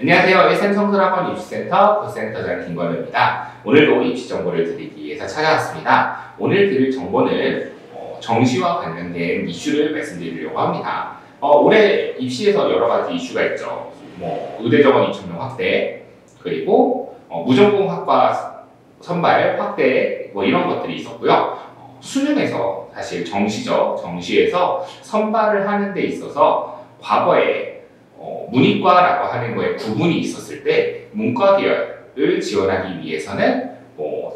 안녕하세요. 일산청소학원 입시센터 부센터장 김건우입니다. 오늘도 입시 정보를 드리기 위해서 찾아왔습니다. 오늘 드릴 정보는 정시와 관련된 이슈를 말씀드리려고 합니다. 올해 입시에서 여러 가지 이슈가 있죠. 의대 정원 2,000명 확대, 그리고 무전공학과 선발 확대, 이런 것들이 있었고요. 수능에서 사실 정시죠. 정시에서 선발을 하는 데 있어서 과거에 문이과라고 하는 거에 구분이 있었을 때 문과 계열을 지원하기 위해서는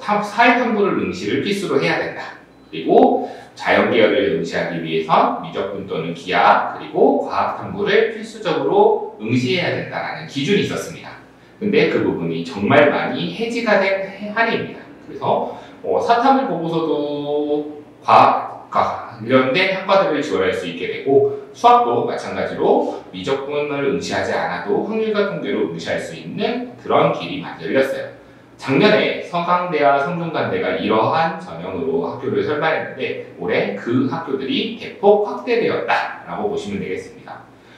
사회탐구를 응시를 필수로 해야 된다. 그리고 자연 계열을 응시하기 위해선 미적분 또는 기하, 그리고 과학탐구를 필수적으로 응시해야 된다는 기준이 있었습니다. 근데 그 부분이 정말 많이 해지가 된 한 해입니다. 그래서 사탐을 보고서도 과학과 관련된 학과들을 지원할 수 있게 되고, 수학도 마찬가지로 미적분을 응시하지 않아도 확률과 통계로 응시할 수 있는 그런 길이 많이 열렸어요. 작년에 서강대와 성균관대가 이러한 전형으로 학교를 설립했는데 올해 그 학교들이 대폭 확대되었다라고 보시면 되겠습니다.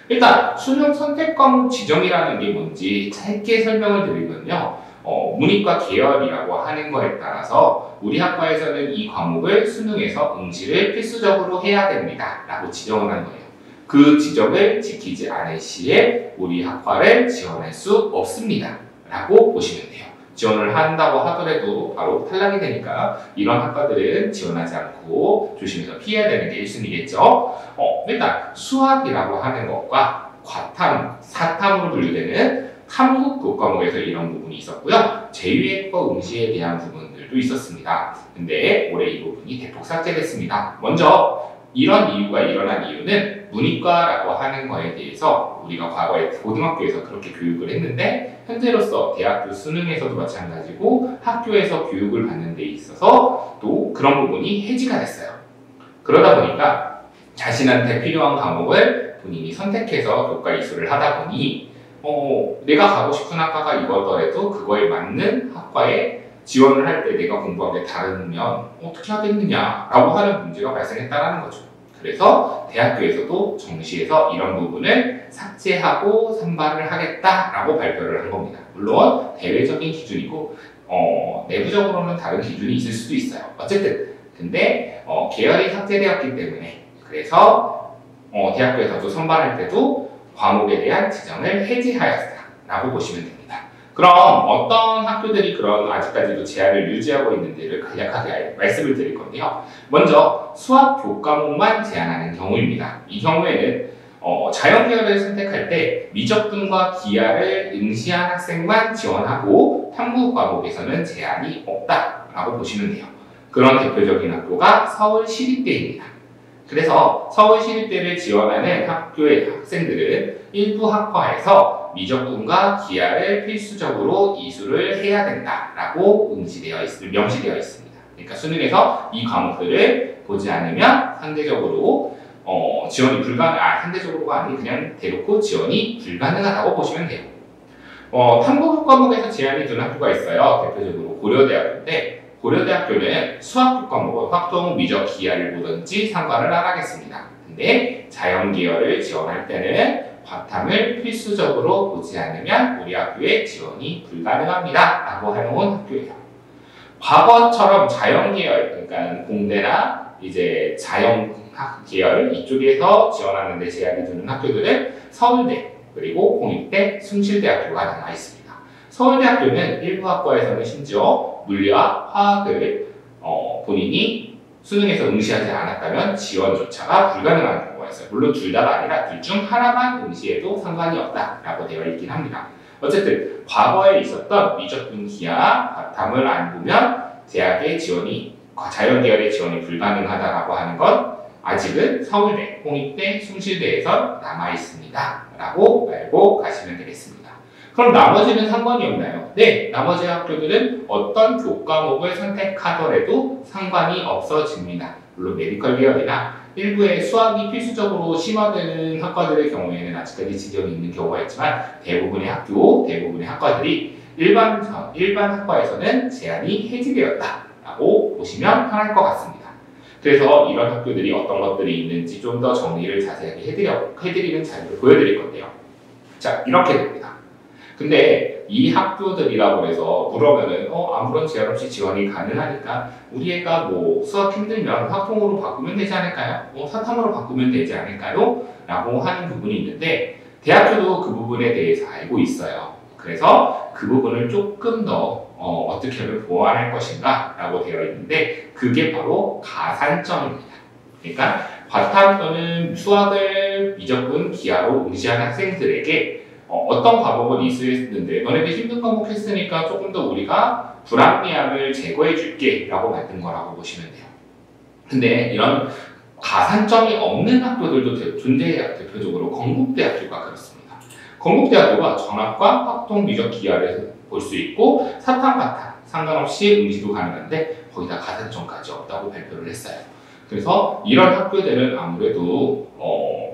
일단 수능 선택 과목 지정이라는 게 뭔지 짧게 설명을 드리면요. 문이과 계열이라고 하는 거에 따라서 우리 학과에서는 이 과목을 수능에서 응시를 필수적으로 해야 됩니다 라고 지정을 한 거예요. 그 지정을 지키지 않을 시에 우리 학과를 지원할 수 없습니다 라고 보시면 돼요. 지원을 한다고 하더라도 바로 탈락이 되니까 이런 학과들은 지원하지 않고 조심해서 피해야 되는 게 1순위겠죠. 일단 수학이라고 하는 것과 과탐, 사탐으로 분류되는 탐구 교과목에서 이런 부분이 있었고요. 제2외과 응시에 대한 부분들도 있었습니다. 근데 올해 이 부분이 대폭 삭제됐습니다. 먼저 이런 이유가 일어난 이유는 문이과라고 하는 거에 대해서 우리가 과거에 고등학교에서 그렇게 교육을 했는데 현재로서 대학교 수능에서도 마찬가지고 학교에서 교육을 받는 데 있어서 또 그런 부분이 해지가 됐어요. 그러다 보니까 자신한테 필요한 과목을 본인이 선택해서 교과 이수를 하다 보니 내가 가고 싶은 학과가 이거더라도 그거에 맞는 학과에 지원을 할 때 내가 공부한 게 다르면 어떻게 하겠느냐라고 하는 문제가 발생했다는 거죠. 그래서 대학교에서도 정시에서 이런 부분을 삭제하고 선발을 하겠다라고 발표를 한 겁니다. 물론 대외적인 기준이고 내부적으로는 다른 기준이 있을 수도 있어요. 어쨌든 근데 계열이 삭제되었기 때문에 그래서 대학교에서도 선발할 때도 과목에 대한 지정을 해지하였다라고 보시면 됩니다. 그럼 어떤 학교들이 그런 아직까지도 제한을 유지하고 있는지를 간략하게 말씀을 드릴 건데요. 먼저 수학 교과목만 제한하는 경우입니다. 이 경우에는 자연 계열을 선택할 때 미적분과 기하를 응시한 학생만 지원하고 탐구 과목에서는 제한이 없다라고 보시면 돼요. 그런 대표적인 학교가 서울시립대입니다. 그래서 서울시립대를 지원하는 학교의 학생들은 일부 학과에서 미적분과 기하를 필수적으로 이수를 해야 된다라고 명시되어 있습니다. 그러니까 수능에서 이 과목들을 보지 않으면 상대적으로 지원이 상대적으로가 아니 그냥 대놓고 지원이 불가능하다고 보시면 돼요. 탐구 과목에서 제한이 둔 학교가 있어요. 대표적으로 고려대학교인데 고려대학교는 수학 과목은 확통, 미적, 기하를 보든지 상관을 안 하겠습니다. 근데 자연 계열을 지원할 때는 과탐을 필수적으로 보지 않으면 우리 학교에 지원이 불가능합니다 라고 해놓은 학교예요. 과거처럼 자연 계열, 그러니까 공대나 이제 자연학 계열 이쪽에서 지원하는 데 제한이 두는 학교들은 서울대, 그리고 공익대, 숭실대학교가 남아 있습니다. 서울대학교는 일부 학과에서는 심지어 물리와 화학을 본인이 수능에서 응시하지 않았다면 지원조차가 불가능한 경우가 있어요. 물론 둘 다가 아니라 둘 중 하나만 응시해도 상관이 없다라고 되어 있긴 합니다. 어쨌든 과거에 있었던 미적분 기하, 과탐을 안 보면 대학의 지원이 자연 계열의 지원이 불가능하다라고 하는 건 아직은 서울대, 공익대, 숭실대에서 남아 있습니다. 라고 알고 가시면 되겠습니다. 그럼 나머지는 상관이 없나요? 네, 나머지 학교들은 어떤 교과목을 선택하더라도 상관이 없어집니다. 물론 메디컬 계열이나 일부의 수학이 필수적으로 심화되는 학과들의 경우에는 아직까지 지정이 있는 경우가 있지만 대부분의 학과들이 일반 학과에서는 제한이 해지되었다라고 보시면 편할 것 같습니다. 그래서 이런 학교들이 어떤 것들이 있는지 좀 더 정리를 자세하게 해드리는 자료를 보여드릴 건데요. 자, 이렇게 됩니다. 근데 이 학교들이라고 해서 물으면은 아무런 제한 없이 지원이 가능하니까 우리 애가 뭐 수학 힘들면 확통으로 바꾸면 되지 않을까요? 사탐으로 바꾸면 되지 않을까요? 라고 하는 부분이 있는데 대학교도 그 부분에 대해서 알고 있어요. 그래서 그 부분을 조금 더 어떻게 하면 보완할 것인가 라고 되어 있는데 그게 바로 가산점입니다. 그러니까 과탐 수학을 미적분 기하로 응시한 학생들에게 어떤 과목은 이수했는데 너네들 힘든 과목 했으니까 조금 더 우리가 불합리함을 제거해 줄게 라고 만든 거라고 보시면 돼요. 근데 이런 가산점이 없는 학교들도 존재해요. 대표적으로 건국대학교가 그렇습니다. 건국대학교가 전학과 확통 미적 기하를 볼 수 있고 사탐, 과탐 상관없이 응시도 가능한데 거기다 가산점까지 없다고 발표를 했어요. 그래서 이런 학교들은 아무래도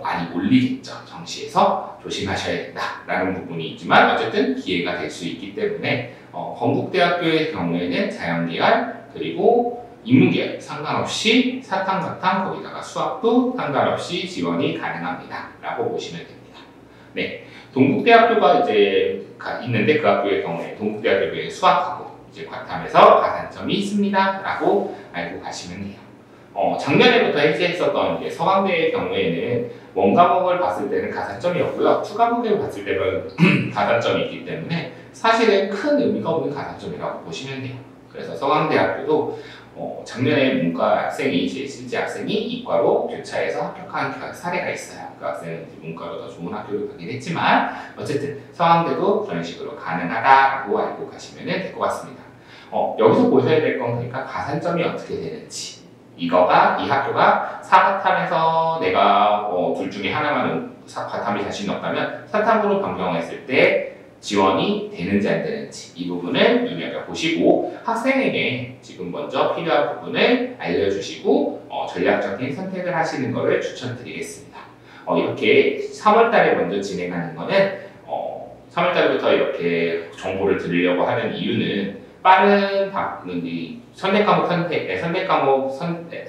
많이 몰리겠죠. 정시에서 조심하셔야 된다라는 부분이 있지만 어쨌든 기회가 될 수 있기 때문에 건국대학교의 경우에는 자연계열 그리고 인문계열 상관없이 사탐, 과탐 거기다가 수학도 상관없이 지원이 가능합니다. 라고 보시면 됩니다. 네, 동국대학교가 이제 있는데 그 학교의 경우에 동국대학교의 수학하고 이제 과탐에서 가산점이 있습니다. 라고 알고 가시면 돼요. 작년에부터 해제했었던 이제 서강대의 경우에는 원과목을 봤을 때는 가산점이 없고요. 투과목을 봤을 때는 가산점이 있기 때문에 사실은 큰 의미가 없는 가산점이라고 보시면 돼요. 그래서 서강대학교도 작년에 문과 학생이 실제 학생이 이과로 교차해서 합격한 사례가 있어요. 그 학생은 문과로 더 좋은 학교를 가긴 했지만 어쨌든 서강대도 그런 식으로 가능하다라고 알고 가시면 될 것 같습니다. 여기서 보셔야 될 건 그러니까 가산점이 어떻게 되는지 이 학교가 사과탐에서 내가 둘 중에 하나만 과탐이 자신이 없다면 사탐으로 변경했을 때 지원이 되는지 안 되는지 이 부분을 눈여겨보시고 학생에게 지금 먼저 필요한 부분을 알려주시고 전략적인 선택을 하시는 것을 추천드리겠습니다. 이렇게 3월달에 먼저 진행하는 거는 3월달부터 이렇게 정보를 드리려고 하는 이유는 빠른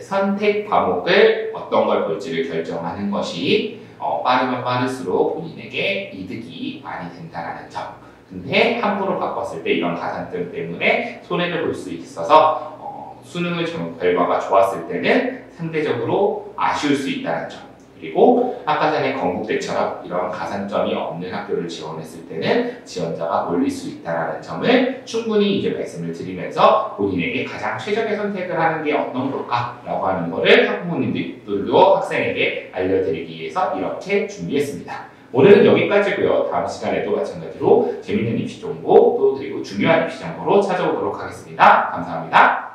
선택 과목을 어떤 걸 볼지를 결정하는 것이 빠르면 빠를수록 본인에게 이득이 많이 된다는 점. 근데 함부로 바꿨을 때 이런 가산점 때문에 손해를 볼 수 있어서 수능의 결과가 좋았을 때는 상대적으로 아쉬울 수 있다는 점. 그리고 아까 전에 건국대처럼 이런 가산점이 없는 학교를 지원했을 때는 지원자가 몰릴 수 있다는 점을 충분히 이제 말씀을 드리면서 본인에게 가장 최적의 선택을 하는 게 어떤 걸까라고 하는 거를 학부모님들도 학생에게 알려드리기 위해서 이렇게 준비했습니다. 오늘은 여기까지고요. 다음 시간에도 마찬가지로 재밌는 입시 정보 또 그리고 중요한 입시 정보로 찾아오도록 하겠습니다. 감사합니다.